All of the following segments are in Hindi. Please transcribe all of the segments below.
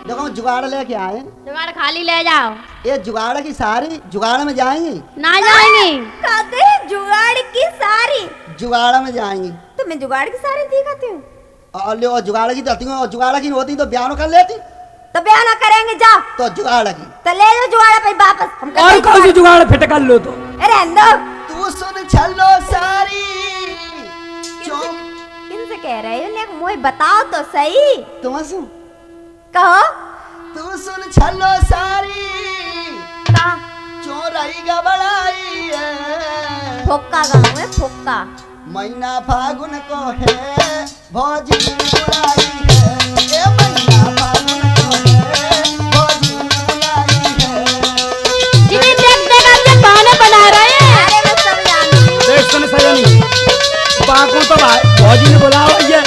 देखो जुगाड़ लेके आए। जुगाड़ खाली ले जाओ। ये जुगाड़ की सारी जुगाड़ में जाएंगी ना जाएंगी। कहते हैं जुगाड़ की सारी। जुगाड़ में जाएंगी तो मैं जुगाड़ की सारी दिखाती हूँ। और जुगाड़ की करती हूँ और जुगाड़ की होती तो ब्याह कर लेती। तो ब्याह ना करेंगे जाओ। तो जुगाड़ की तो ले लो जुगाड़ पे वापस। हम और कौन सी जुगाड़ फिट कर लो तो। अरे दो। तू सुन छलो सारी। किनसे कह रहे हो? ले मुझे बताओ तो सही। तुम सुन कहो। तू सुन छलो सारी। कहा? चोराई गबड़ाई है। फोक्का गाँव है फोक्का। महीना फागुन को है भौजी बुलाई है। ए महीना फागुन को है भौजी बुलाई है। जिन्हें देख देख आपसे बहाने बना रहे हैं। अरे मैं सब जानती हूँ। देख सुन सजनी बाको तो भाई भौजी ने बुलाओ ये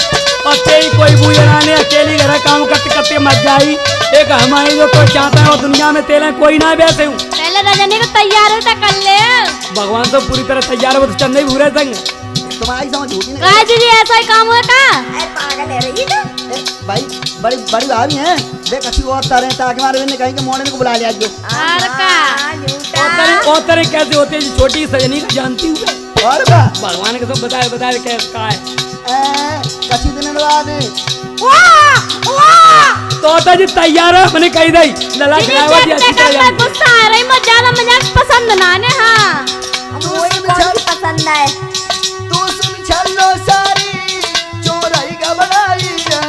और तेरी कोई बुआ ने अकेली घर काम करते करते मत जाई। एक हमारी जो कोई चाहता है वो दुनिया में तेरे कोई ना वैसे हूँ। पहले रजनी को तैयार होता कर ले। भगवान तो पूरी तरह तैयार हो तो चंदे भूरे संग। तुम्हारी समझ झूठी नहीं। कहा जी ऐसा ही काम हुआ का? अरे पागल है रही ना। भाई बड़ी बड़ी भाभी हैं। देख अच्छी और तरह ताकि हमारे ने कहीं के मोड़े को बुला लिया जो। और का और तरह कैसे होते हैं छोटी सजनी को जानती हूँ। और बा भगवान के सब बताए कैसा है। कच्ची दिन बाद तो जी तैयार है मैंने कही दई लला खिलावा दी अच्छी तरह। गुस्सा आ रही मुझे ज्यादा मजाक पसंद ना ने। हाँ मुझे कौन सी पसंद है? तू सुन छलो सारी चोराई गबड़ाई है।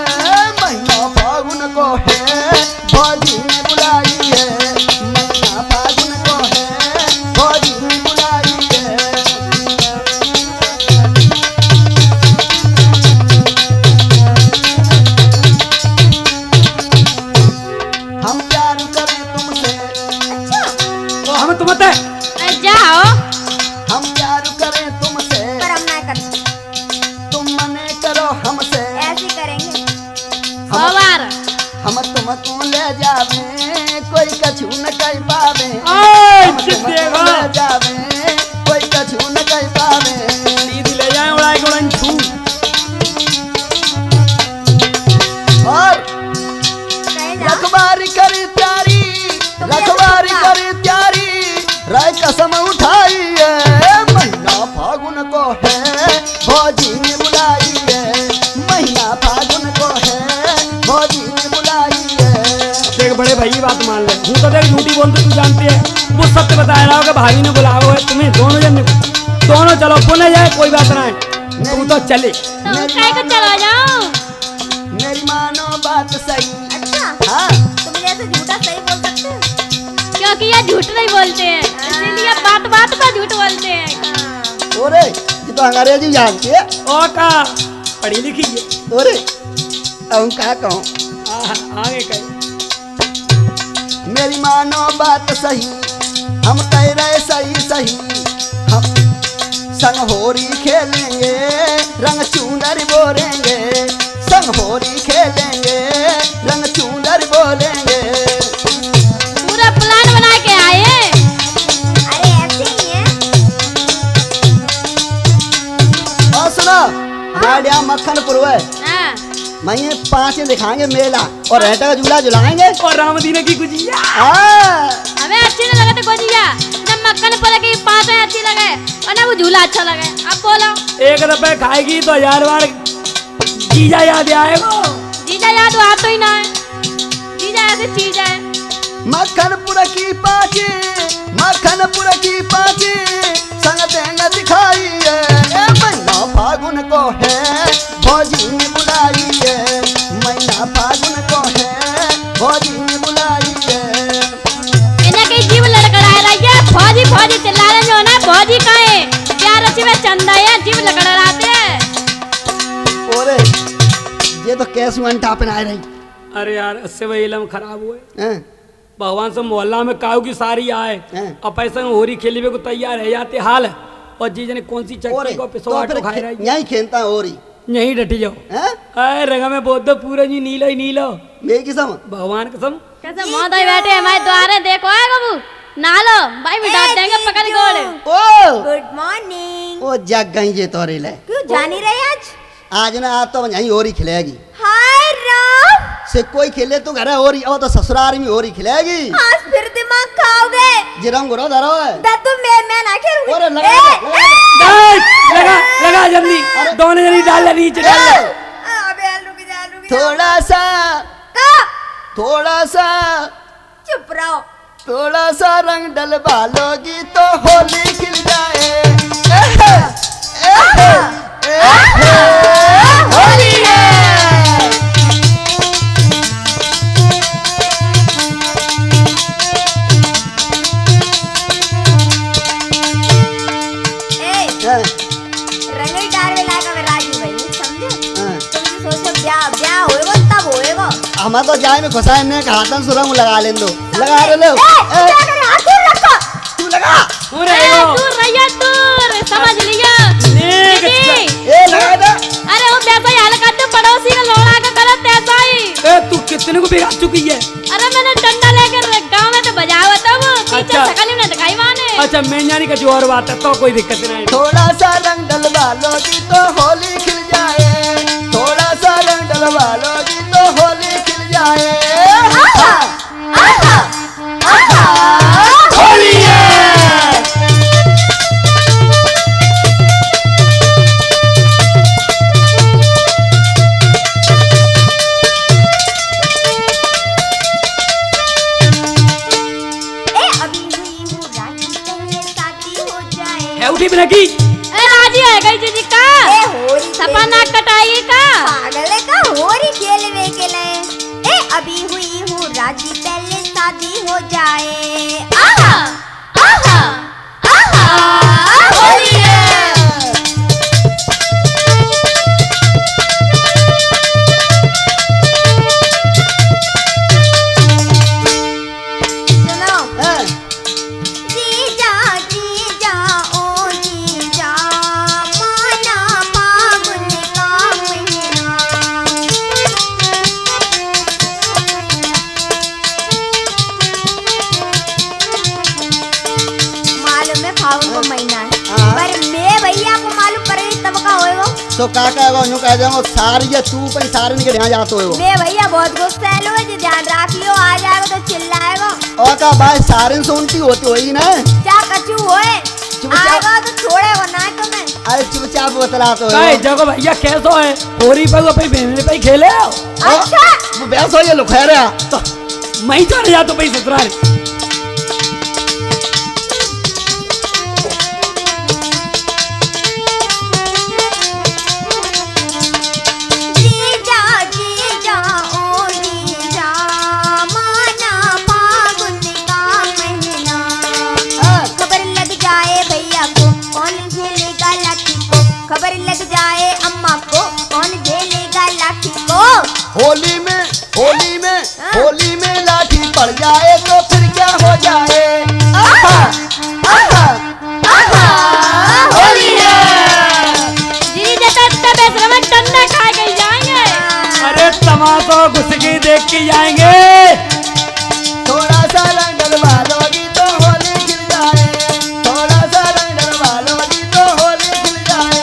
महीना फागुन को है भौजी ने बुलाई है। महीना फागुन को है भौजी ने बुलाई है। हम प्यार करें तुमसे। तो हमें तो मत है। जाओ। हम प्यार करें तुमसे। पर हम ना करते। तुम मने करो हमसे। ऐसे ही करेंगे। बार हम तुमको ले जावे कोई कछु न कह पावे। ओए तुमको देवा ले जावे कोई कछु न कह पावे। सीधी ले जाए उड़ाई उड़न छू। और कहे जा। रखवारी करी प्यारी रखवारी करी प्यारी राय कसम उठाई है। महीना फागुन को है भौजी ने बुलाई है। महीना फागुन को है भौजी ने बुलाई है। देख बड़े भाई बात मान ले हूँ तो देख झूठी बोलते तू जानती है। वो सत्य बताया रहा होगा भाभी ने बुलाओ है तुम्हें दोनों जन दोनों चलो पुणे जाए कोई बात ना है। तू तो चले तो काय को चला जाओ। मेरी मानो बात सही। अच्छा हाँ तुम जैसे झूठा सही बोल सकते हो। क्योंकि ये झूठ नहीं बोलते हैं इसलिए बात बात पर झूठ बोलते हैं। ओरे ये तो अंग्रेजी जानती है। ओ का पढ़ी लिखी है। ओरे अब क्या कहूँ। आगे कहीं मेरी मानो बात सही हम कह रहे सही सही। हम संग होरी खेलेंगे रंग चूनर बोलेंगे। संग होरी खेलेंगे रंग चूनर बोलेंगे। पूरा प्लान बना के आए। अरे ऐसे ही है। और सुनो हमारे यहाँ मक्खनपुर है। हाँ महीने 5 दिखाएंगे मेला और रहता का झूला झुलाएंगे। और रामदीने की गुजिया हमें अच्छी नहीं लगे तो गुजिया जब मक्खन पर की 5 अच्छी लगे और ना वो झूला अच्छा लगे। अब बोलो एक रुपए खाएगी तो 1000 बार जीजा याद आएगा। जीजा याद आता ही ना है। जीजा ऐसी चीज है। मक्खनपुर की 5 मक्खनपुर की 5 संग देंगे दिखाई है। ए महीना फागुन को है भौजी ने बुलाई है। महीना फागुन को है भौजी ने बुलाई है। इन्हें कहीं जीव लड़खड़ा रही है। फौजी फौजी चिल्ला रहे जो ना फौजी का है प्यार अच्छी में चंदा है जीव लड़खड़ा रहे हैं। ओरे ये तो कैसे अंटा पहनाए रही। अरे यार इससे वही इलम खराब हुए। हैं? भगवान से मोहल्ला में काऊ की सारी आए हैं? और पैसे में होरी खेलने को तैयार है जाते हाल है। और जीजा ने कौन सी ओरे चक्की को तो पिसवा फिर खाई रही यहीं खेलता हो रही। यहीं डटी जाओ। हैं? अरे रंगा में बोल दो पूरा जी नीला ही नीला। मेरी किस्म भगवान कसम कैसे मौदाई बैठे हमारे द्वारे देखो है बाबू नालो भाई मिटा देंगे पकड़ गोड़। ओ गुड मॉर्निंग। ओ जग गई जे तोरे ले। क्यों जानी रहे आज? आज ना आज तो यहीं हो रही खिलेगी। हाय राम से कोई खेले तो घर हो रही और तो ससुराल में हो रही खिलेगी। आज फिर दिमाग खाओगे। जिरम गुरो धरो है। दादू मैं ना खेलूंगी। अरे लगा लगा लगा जल्दी दोनों जनी डाल नीचे डाल अबे रुक जा। थोड़ा सा थोड़ा सा चुप रहो। थोड़ा सा रंग डलवा लोगी तो होली खिल जाए। होली है। रंग डार में लागा मैं राजी भाई समझे। तुम सोचो ब्याह होएगा तब होएगा। हमारा तो जाए में खुशा ने हाथन सुरंग लगा लें दो। लगा रे लो। क्या करे हाथ दूर रखो। तू लगा। पूरे दूर रहिए दूर समझ लिया दीदी। ए लगा दे। अरे वो वैसा ही हाल करते पड़ोसी का लोड़ा का गलत ऐसा ही। ए तू कितने को बिगाड़ चुकी है। अरे मैंने डंडा लेकर गांव में तो बजाया था वो पीछे अच्छा। शकल में दिखाई माने। अच्छा मैं जानी का जो और बात है तो कोई दिक्कत नहीं। थोड़ा सा रंग डलवा लोगी तो होली खिल जाए। थोड़ा सा रंग डलवा लोगी तो होली खिल जाए। होली है। अभी हुई हूँ राजी पहले शादी हो जाए। है उठी बिना की राजी है गई जी का होरी सपना कटाई का पागल का होरी खेलवे के लिए। अभी हुई हूँ राजी पहले शादी हो जाए। आहा आहा आहा होली है। सुनो। जीजा जीजा ओ जीजा माना फागुन का महीना। मालूम है फागुन का महीना है हाँ। पर मैं भैया को मालूम पड़ेगी तब का होएगा। तो काका को नु कह जाओ सारी ये तू पर सारे के यहाँ जाते हो। मैं भैया बहुत गुस्सा है लो ध्यान रखियो आ जाएगा तो चिल्लाएगा। और का भाई सारे सुनती होती होगी ना। क्या कचू होए चुपचाप। आएगा तो छोड़ेगा ना तुम्हें। अरे चुपचाप बतला तो काहे जगह भैया कैसो है होरी पर पे भेजने पे खेले हो। अच्छा वो बैस हो ये लो खैर है। तो मैं चले जा तो भाई ससुराल। जीजा जीजा ओ जीजा माना फागुन का महीना। खबर लग जाए भैया को कौन झेलेगा लाठी को। खबर लग जाए अम्मा को कौन झेलेगा लाठी को। होली में होली में लाठी पड़ जाए तो फिर क्या हो जाए। आहा, आहा, आहा, होली है। जी जैसे तब ऐसे में डंडा खा के जाएंगे। अरे तमाशा घुस के देख के जाएंगे। थोड़ा सा रंग डलवा लोगी तो होली खिल जाए। थोड़ा सा रंग डलवा लोगी तो होली खिल जाए।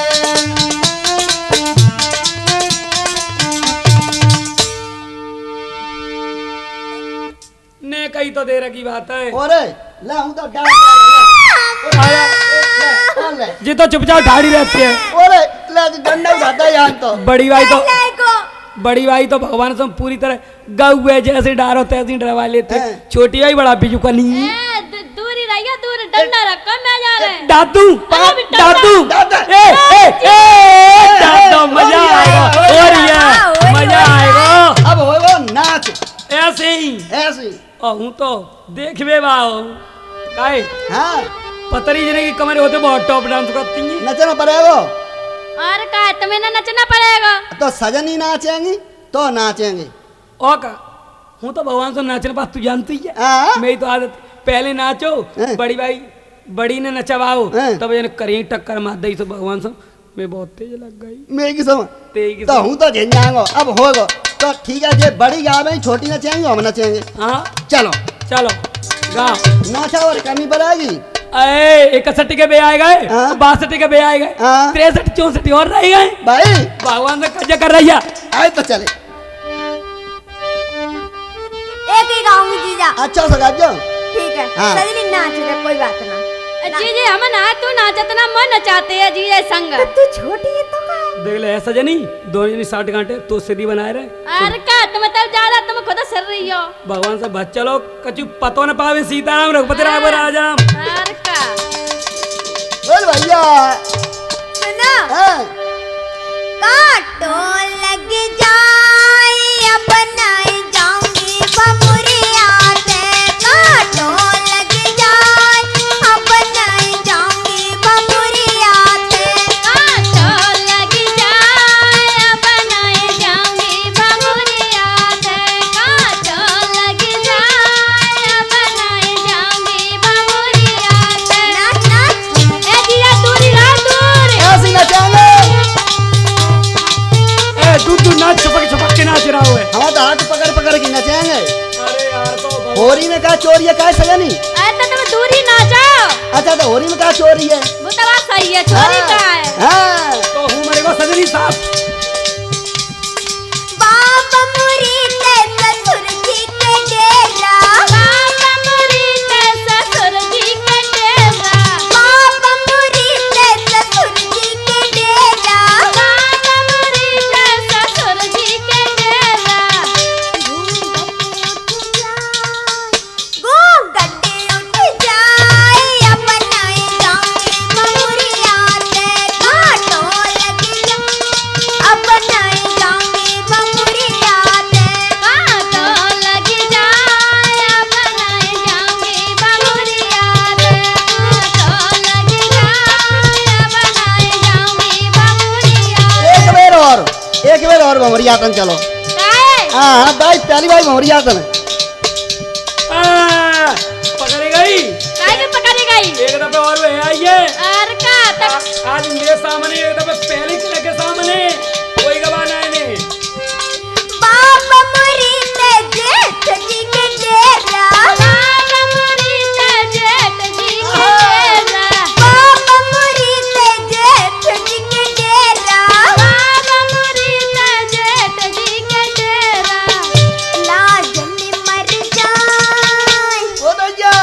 ने कही तो दे रखी बात है। ओरे ले हूं तो डाल ले। जी तो चुपचाप ठाड़ी रहती है। ओरे ले गंडा उठाता है यहाँ तो। बड़ी भाई तो ले को बड़ी भाई तो भगवान से पूरी तरह गऊ है जैसे डारो तैसे डरवा लेते। हैं। छोटी भाई बड़ा बिजू का नहीं। दूर ही रहिए दूर डंडा रखो मैं जा रहे हैं। दादू अरे बेटा, दादू दादा। दादू मजा आएगा और ये मजा आएगा। अब होगा नाच ऐसे ही ऐसे। हूँ तो देखबे बाओ काहे हाँ पतरी जने की कमरे होते बहुत टॉप डांस करती हैं। नचना पड़ेगा। और का तुम्हें ना नचना पड़ेगा। तो सजनी नाचेंगी तो नाचेंगे। और का हूँ तो भगवान से नाचने पास तू जानती है। हाँ। मेरी तो आदत पहले नाचो हैं। बड़ी भाई बड़ी ने नचवाओ हैं। तब जने करी टक्कर मार दई तो भगवान से मैं बहुत तेज लग गई मैं की समझ तेज तो हूँ तो घेन जाएंगे। अब होगा तो ठीक है जे बड़ी गावे छोटी नचेंगे हम नचेंगे। हाँ चलो चलो गा नाचा और कमी पड़ेगी। अरे 61 के बे आए गए हाँ। 62 के बे आए गए हाँ। 63 64 और रह गए भाई भगवान से कब्जा कर रही है। आए तो चले। अच्छा सगा जो ठीक है हाँ। सजनी नाच दे कोई बात ना जी हम ना तू नाचत ना मन नचाते है जी ये संग तो तू छोटी है तो का देख ले ऐसा जनी दोनों जनी 60 घंटे तो सीधी बनाए रहे अरे का तुम तब ज्यादा तुम खुद सर रही हो भगवान से बच्चा लोग कछु पतो न पावे सीताराम रघुपति राय राजाम अरे का बोल भैया सुना हाँ। काटो लग जाए अपनाई जाऊंगी बमुरिया से काटो लग जाए अपनाई जाऊंगी बमुरिया से काटो लग जाए बनाए जाऊंगी बमुरिया से काटो लग जाए बनाए जाऊंगी बमुरिया से नाच नाच ए जिया दूरी रह दूर ऐसे नचाएंगे ए तू नाच छपक के नाच रहा है हम तो हाथ पकड़ पकड़ के नचाएंगे अरे यार तो होरी में क्या चोरी है क्या सजनी अरे तो तुम दूरी नाचो अच्छा तो होरी में क्या चोरी है वो तो बात सही है छोरी का है हाँ। तो हूँ मेरे को सजनी साहब बाप मुरी ते ससुर जी के डेरा बाबा मुरी ते ससुर जी के डेरा बाप मुरी ते ससुर जी के डेरा बाबा मुरी ते ससुर जी के डेरा गड्ढे उठ जाए अपनाई जाऊंगी बमुरिया से काटो लग जाए अपनाई जाऊंगी बमुरिया से काटो लग जाए बनाए जाऊंगी बमुरिया से काटो लग जाए बनाए जाऊंगी बमुरिया एक बेर और भमरियातन चलो काहे हाँ हाँ भाई पहली भाई भमरियातन पकड़ी गई काहे के पकड़ी गई एक दफे और वो है आइए अरे का तक आज मेरे सामने एक दफे पहले किले के सामने कोई गवाना है नहीं बाप मुरी ते जेठ जी के डेरा बाबा मुरी ते जेठ जी के डेरा बाप मुरी ते जेठ जी के डेरा बाबा मुरी ते जेठ जी के डेरा लाजन मर जाए ओ भैया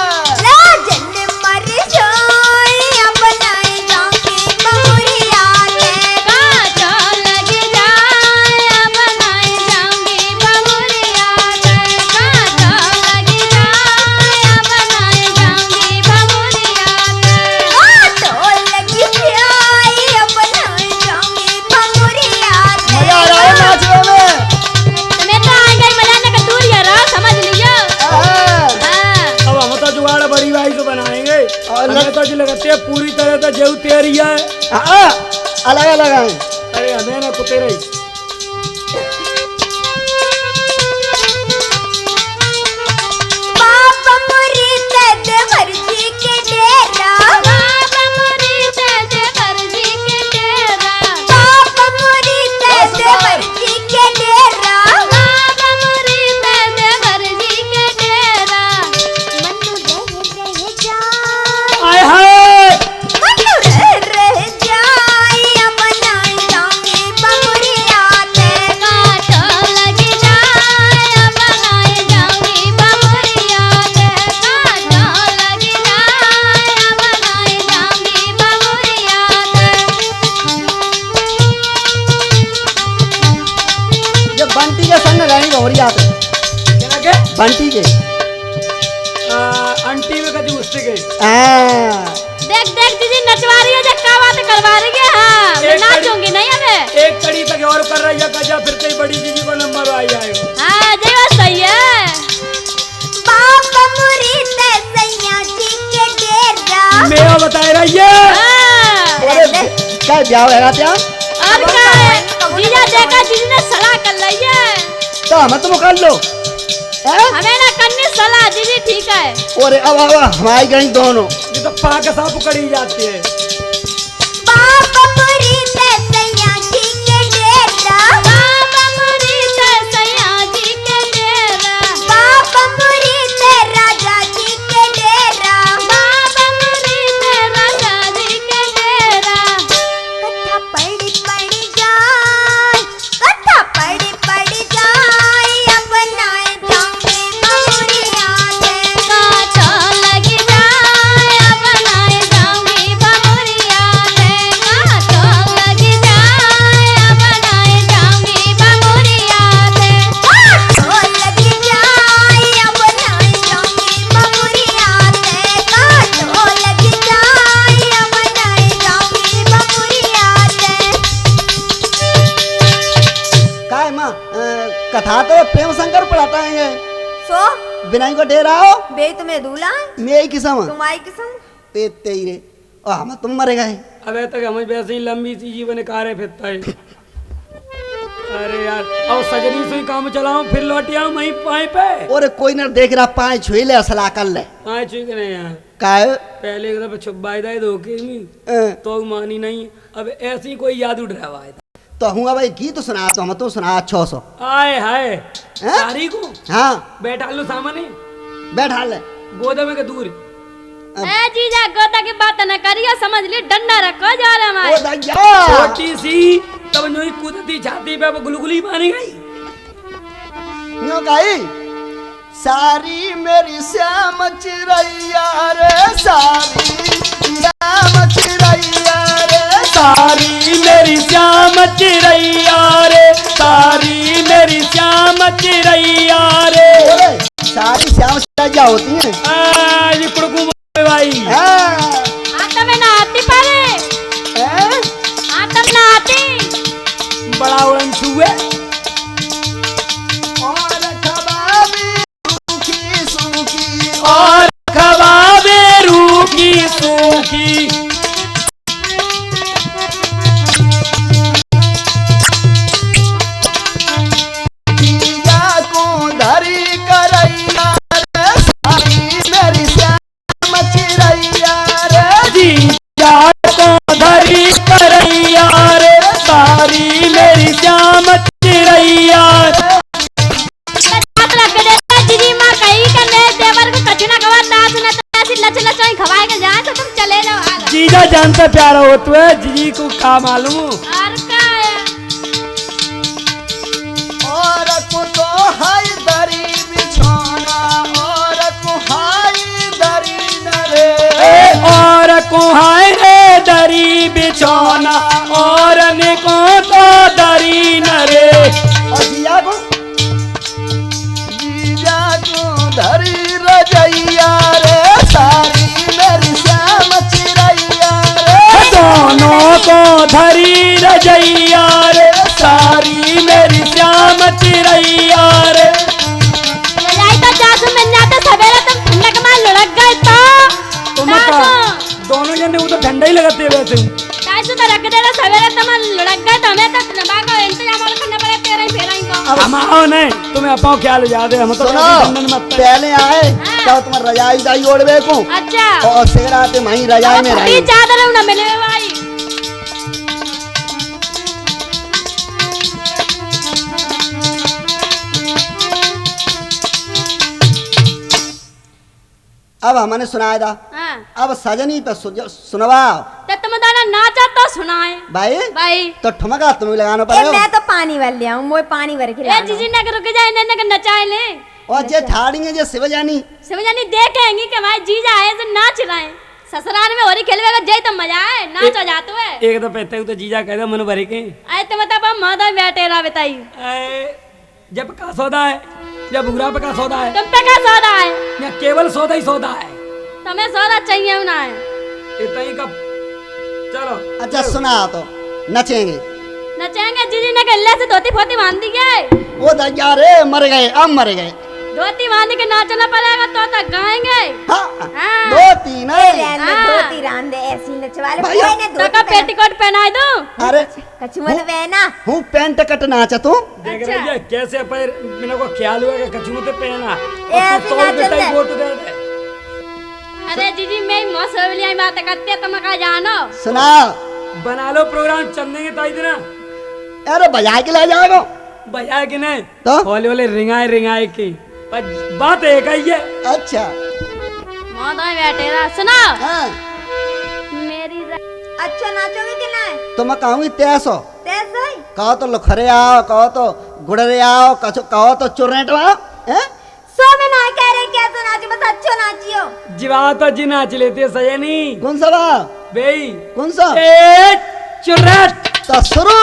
लाजन मर जाए अपनाई जाऊंगी बमुरिया से काटो लग जाए बनाए जाऊंगी बमुरिया से काटो लग जाए बनाए जाऊंगी बमुरिया से काटो लगी जाए अपनाई जाऊंगी बमुरिया से मजा आ रहा है नाचने में तुम्हें तो आ गई मजाने का दूर है रहा समझ लियो हाँ। हाँ अब हम तो जुगाड़ बड़ी भाई से बनाएंगे और हमें तो जी लगते है पूरी तरह से जेऊ तेरी है हाँ, अलग अलग है अरे हमें ना कुत्ते रही बाप मुरी ते देवर जी के डेरा बाबा मुरी ते देवर जी के डेरा बाप मुरी ते देवर जी के डेरा बाबा मुरी ते देवर जी के डेरा मनु रह जाए आय हाय मनु रह जाए अपनाई जाऊंगी बमुरिया से काटो लग जाए बनाए जाऊंगी बमुरिया से काटो लग जाए बनाए जाऊंगी बमुरिया से जो बंटी के संग गई भमरियातन क्या के बंटी के आंटी में कभी उससे गई हाँ। देख देख दीदी नचवा रही है जब क्या बात करवा रही है हाँ मैं एक नाचूंगी नहीं हमें एक कड़ी तक और कर रही है कजा फिर कई बड़ी दीदी को नंबर आई आएगा हाँ जी बात सही है बाप मुरी ते सैया जी के डेरा मेरा बताए रही है हाँ अरे क्या ब्याह है क्या और क्या है जीजा देखा दीदी ने सलाह कर ली है तो हम तुम कर लो हैं? हमें ना करनी सलाह दीदी ठीक है और अब हमारी गई दोनों ये तो पाक साफ कड़ी जाती है बाप मुरी ते सैया जी के डेरा बाबा मुरी ते सैया जी के डेरा बाप मुरी ते राजा जी के डेरा बाबा मुरी ते राजा जी के डेरा कथा पड़ी जाए कथा पड़ी जाए अपनाए जाऊंगी बमुरिया से शंकर पढ़ाता है सो बिनाई को डेरा हो बे तुम्हें दूल्हा है, मैं किसम तुम आई किस्म। पे तेरे और हम तुम मरे गए अबे तक हमें वैसे ही लंबी सी जीवन कारे फिरता है। अरे यार और सजनी से ही काम चलाऊं फिर लौट आऊं वहीं पाए पे। और कोई न देख रहा पाए छुई ले असला कर ले पाए छुई के नहीं यार काय पहले एक दफे छुपाई दाई धोखे में तो मानी नहीं। अब ऐसी कोई याद उड़ रहा है तो हूँ भाई गीत तो सुना तो हम तो सुना 600 आए हाय सारी को हाँ बैठा लो सामने बैठा ले गोदा में के दूर ए जीजा गोदा की बात न करियो, समझ ले डंडा रखो जा रहा ओ हमारे। दैया छोटी सी तब जो ही कूदती छाती पे वो गुलगुली मानी गई। न्यो गाई सारी मेरी श्याम चिरैया रे सारी श्याम चिरैया रे सारी मेरी श्याम चिरैया रे सारी मेरी श्याम चिरैया रे। बोले, सारी श्याम चिरैया होती है आज कुड़कू भाई आता में ना आती पारे, आता में ना आती। बड़ा उड़न छुए और खबाबी सूखी सूखी और खबाबे रूखी सूखी। जीजा को धरी करैया रे सारी मेरी श्याम चिरैया रे जीजा को धरी करैया रे सारी मेरी श्याम चिरैया रे। हाथ रख दे जीजी मां कहीं का मैं देवर को कचना खवा नाच न ऐसी लच लचोई खवाए के जाए तो तुम चले जाओ आगे। जीजा जानता प्यारा हो तू है जीजी को का मालूम। और का है और को तो हाय दरी बिछोना और को हाय दरी नरे और कुहाय रे दरी बिछौना और को तो दरी न रे। और जीजा को धरी रजैया रे सारी मेरी श्याम चिरैया रे दोनों को धरी रजैया रे सारी मेरी श्याम चिरैया रे। लड़ाई तो जासू में जाते सवेरे तुम ठंडक में लुढ़क गए तो तुम दोनों जने वो तो ठंडा ही लगाते वैसे। तासू तो रख देना सवेरे तुम लुढ़क गए तो हमें तो बाको इंतजाम करना पड़े तेरे ही फेरा ही को। हम आओ नहीं तुम्हें अपना ख्याल याद है हम तो सुनो ठंडन मत पहले आए क्या तुम रजाई दाई ओढ़वे को अच्छा और सेरा ते वहीं रजाई में फटी रही चादर न मिले भाई। अब हमने सुनाया था हां अब सजनी पे सुनवाओ तो तुम दाना नाचा तो सुनाए भाई भाई। तो ठुमका तुम्हें लगाना ए पड़ेगा मैं तो पानी वाल ले आऊं, मोए पानी भर के ए जीजी ना रुक जाए ना नचाए ले। और जे ठाड़ी है जे शिवजानी समझानी देखेंगी कि भाई जीजा आए तो नाच रहे हैं ससुराल में होरी खेलवे का जय तो मजा है नाच हो जाते है। एक तो पहते तो जीजा कहते मन भरे के आए तो मतलब मादा बैठे रहा बताई जब का सौदा है जब बुरा पे का सौदा है तुम पे का सौदा है, या केवल सौदा ही सौदा है तुम्हें सौदा चाहिए ना है। इतना ही का चलो अच्छा सुना तो नचेंगे नचाएंगे जीजी ने गले से धोती फोती बांध दी है, ओ दैया रे मर गए अब मर गए धोती बांध के नाचना पड़ेगा तो तक गाएंगे। हाँ हाँ। दो तीन ए है रहने हाँ। धोती रांधे ऐसी नचवाले भैया, कोई ने तो का धोती पहना पेटीकोट पहनाए दो। अरे कछुमन पहना हूँ पैंट कट नाचा तू देख अच्छा। रही है कैसे पर मेरे को ख्याल हुआ कि कछुमते पहना ए, और अभी तू ना तोड़ देता चल ही रहा। वोट दे दे। अरे जीजी मैं मौसम बात करते तुम का जानो। सुना बना लो प्रोग्राम चल देंगे ताई दिन अरे बजा के ले जाएगा बजा के नहीं तो? होले होले रिंगाए की पर बात एक ही है। अच्छा मादा बैठे रहा सुनो हाँ मेरी अच्छा नाचोगे कि ना तो मैं कहूँगी 300 तेज है कहो तो लखरे आओ कहो तो गुड़रे आओ कहो तो चुरनेट आओ हैं? सो में ना कह रहे क्या तो नाचो बस अच्छो नाचियो जीवा तो जी नाच लेते सही नहीं कौन सा बा बेई कौन सा ए चुर्रट तो शुरू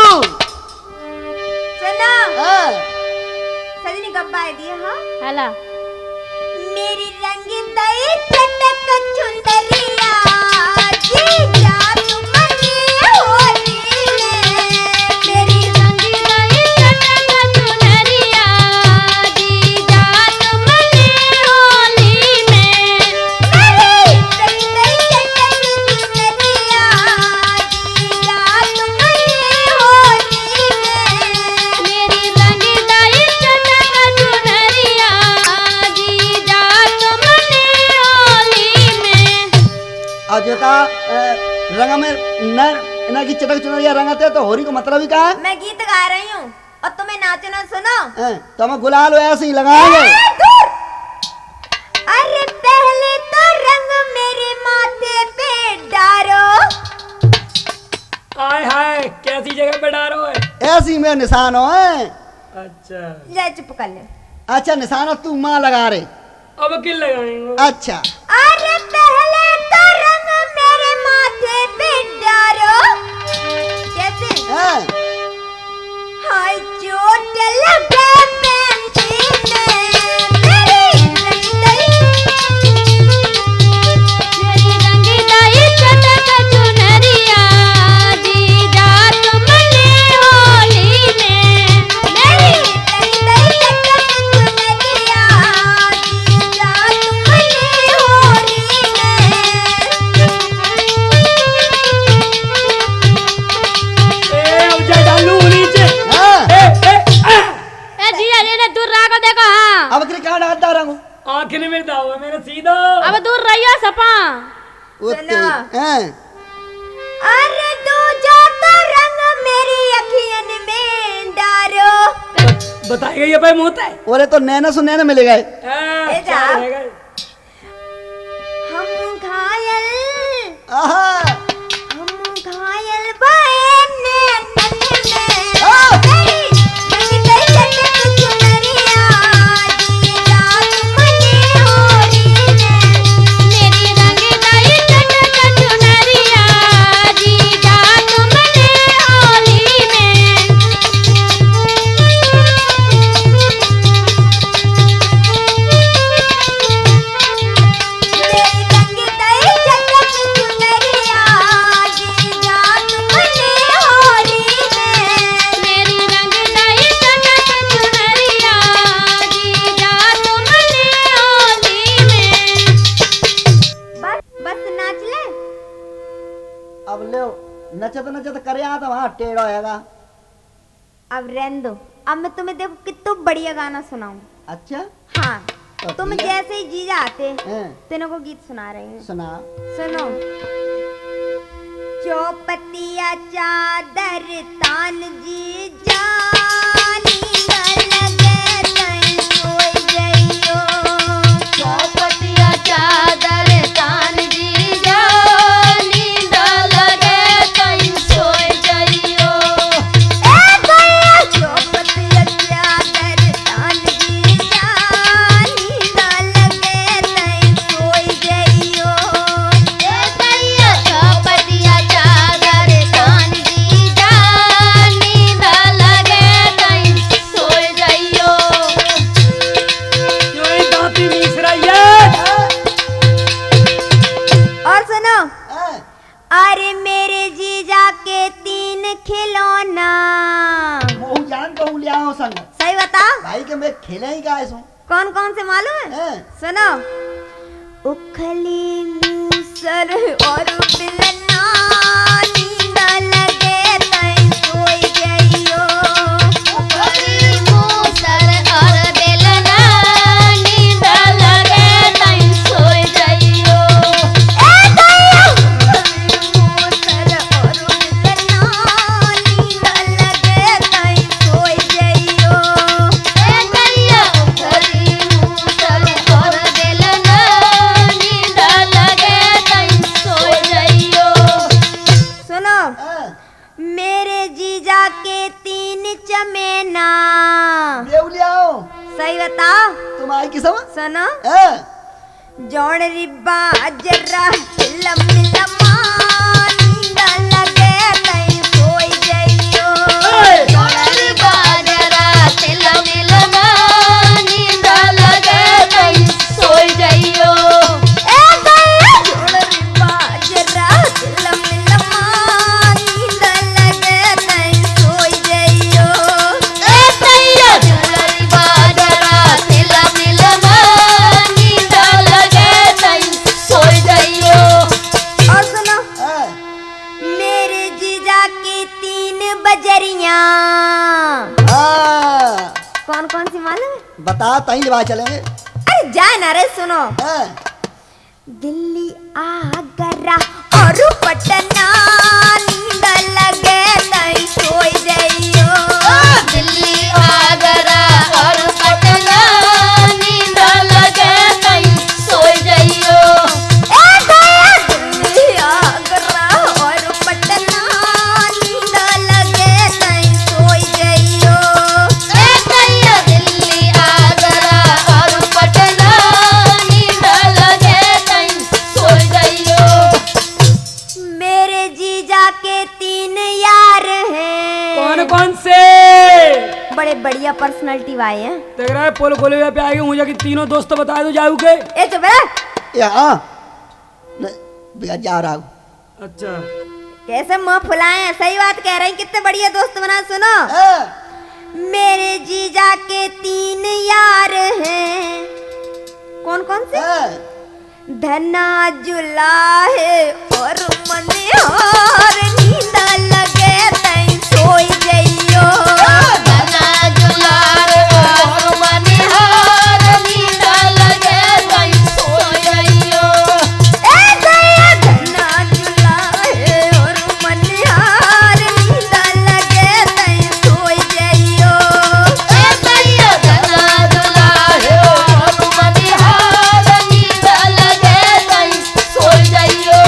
सुनो हाँ सजनी गब्बा है दिए हाँ हला मेरी रंग दई चटक चुंदरिया जी जा तुम्हारी होली में मेरी रंगी दई चटक चुनरिया जी रंगा में न इना की चटक चुनरिया रंगाते तो होरी को मतलब ही क्या है? मैं गीत गा रही हूँ और तुम्हें नाचना सुनो। तो हम गुलाल ऐसे ही लगाएंगे। अरे पहले तो रंग मेरे माथे पे डारो। आय हाय कैसी जगह पे डारो है? ऐसी में निशान हो है। अच्छा ले चुप कर ले। अच्छा निशान तू माँ लगा रहे। अब किल लगाएंगे? अच्छा अरे पहले तो रंग मेरे माथे पे डारो। कैसे? हाय चोट लगे पेंसिल में मेरी रंगी दाई चटक चुनरिया जीजा तुमने होली में मेरी चटक चुनरिया जीजा तुमने होली ए अब जा डालू नीचे। ए जीजा जी ने दूर रहा को देखो। हाँ अब क्या डालता रंग आखिर में दाव है मेरे सीधा। अब दूर रहियो सपा। अरे तू जो तो रंग मेरी अखियन में डारो। बताएगा ये भाई मुंह है। ओरे तो नैना सुनने न मिलेगा। ए जा। हम घायल बने तन्ने मेरी रंगी चटक चुनरिया जीजा तुमने होली में। मेरी रंगी दाई चटक चुनरिया जीजा तुमने होली में। मेरी रंगी दाई चटक चुनरिया जीजा तुमने होली में। मेरी रंगी दाई चटक चुनरिया जीजा तुमने होली में। बस नाच ले। अब ले नचत नचत करे आ तो वहाँ टेढ़ा होएगा। अब रहने दो। अब मैं तुम्हें देखो कितना बढ़िया गाना सुनाऊं। अच्छा हाँ तो तुम ठीक है। जैसे ही जीजा आते हैं, तेनों को गीत सुना रही हूँ। सुना। सुनो। चौपतिया चादर तान जी जानी लगे तई सोई जइयो। चौपटिया चादर तान जीजा नींद लगे तई सोई जइयो। ए गया चौपतिया चादर तान जी जानी लगे तई सोई जइयो। ए दैया चौपटिया चादर तान जीजा नींद लगे तई सोई जइयो। क्यों ही दांती मीस रही है? और सुनो। हैं, अरे मेरे जीजा के 3 खिलौना। बहु जान कहूँ ले आओ संग। सही बता। भाई के मैं खेले ही का इसमें। कौन कौन से मालूम है? हैं, सुनो। उखली मूसर और बिलना नींद लगे तई सोई जइयो। उखली मूसर और बेलना नींद लगे तई सोई जइयो। ए गया मूसर और बिलना नींद लगे तई सोई जइयो। ए दैया उखली मूसर और बेलना नींद लगे तई सोई जइयो। सुनो। हैं, मेरे जीजा के 3 चमेना। देव ले आओ। सही बता। तुम आई किसम? सुनो। हैं, जौन रिब्बा जर्रा लम्मा नींद लगे तई सोई जइयो। जोड़री बाजरा तिल मिलना नींद लगे तई सोई जइयो। ए गया जौन रिब्बा जर्रा लम्मा नींद लगे तई सोई जइयो। ए दैया जोड़री बाजरा तिल मिलना नींद लगे तई सोई जइयो। और सुनो। हैं, मेरे जीजा की 3 बजरियां। हाँ, कौन कौन सी मालूम है? बता तई लिवा चलेंगे। अरे जा ना रे। सुनो। हैं, दिल्ली आगरा और पटना नींद लगे तई सोई जइयो दिल्ली आगरा और पटना नींद लगे तई सोई जइयो ए गया दिल्ली आगरा और पटना नींद लगे तई सोई जइयो ए गया दिल्ली आगरा और पटना नींद लगे तई सोई जइयो मेरे जीजा के 3 यार हैं कौन कौन से बड़े बढ़िया पर्सनालिटी वाले हैं देख रहा है पोल खोले हुए पे आएगी मुझे कि तीनों दोस्त बता दो जाऊ के। ए चुप रह यहाँ भैया जा रहा हूँ। अच्छा कैसे मुंह फुलाए हैं सही बात कह रहे हैं कितने बढ़िया दोस्त बना सुनो मेरे जीजा के 3 यार हैं कौन कौन से धना जुलाहे और मनिहार नींद लगे तई सोई जइयो धना जुलार और मनिहार नींद लगे तई सोई जइयो ए गया धना जुलाहे और मनिहार नींद लगे तई सोई जइयो ए गया धना जुलार और मनिहार नींद लगे तई सोई जइयो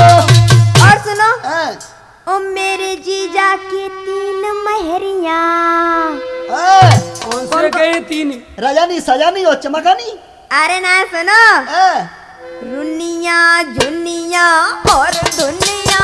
और सुनो ओ मेरे जीजा के 3 महरिया कौन से गए तीन राजा नहीं सजा नहीं हो चमका नहीं। अरे ना सुनो रुनिया झुनिया और दुनिया